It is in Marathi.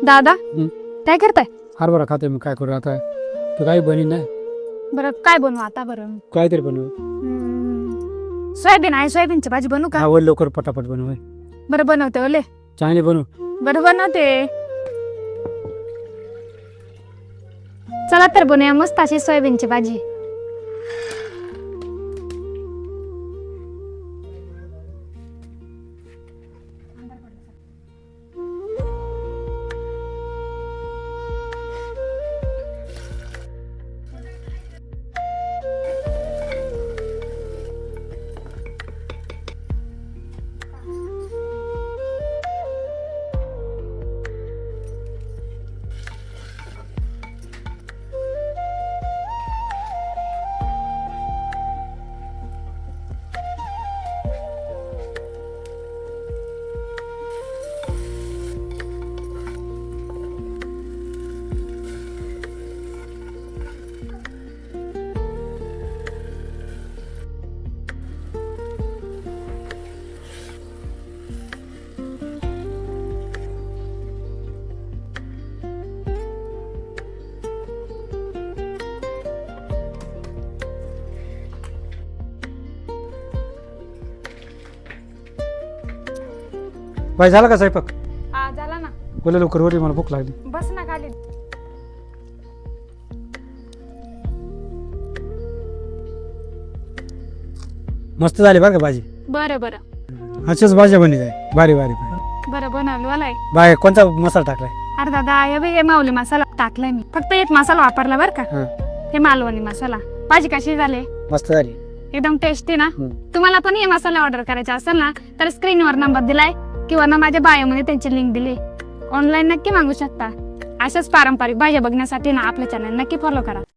दादा काय करताय? हरभरा खाते मग काय करू आता. तू काही बनी नाही बरं काय बनवू आता? बरं काहीतरी बनव. सोयाबीन आहे, सोयाबीनची भाजी बनवू का? आवड लवकर पटापट बनव. बरं बनवते ओले. चांगली बनव. बरं बनवते. चला तर बनवूया मस्त अशी सोयाबीनची भाजी. बाई झाला का स्वयंपाक? झाला ना. बोला लवकर वरी, मला भूक लागली. बस ना खाली. मस्त झाली बरं का भाजी. बरं बरं अशाच भाज्या बनी जाय भारी भारी. बरं बनवलं. बाय कोणता मसाला टाकलाय? अरे दादा हे माऊली मसाला टाकलाय मी. फक्त एक मसाला वापरला बरं का. हे मालवणी मसाला. भाजी कशी झाली? मस्त झाली एकदम टेस्टी ना. तुम्हाला पण हे मसाला ऑर्डर करायचा असेल ना तर स्क्रीनवर नंबर दिलाय किंवा ना माझ्या बायोमध्ये त्यांची लिंक दिली. ऑनलाईन नक्की मागू शकता. अशाच पारंपरिक भाज्या बघण्यासाठी ना आपल्या चॅनल नक्की फॉलो करा.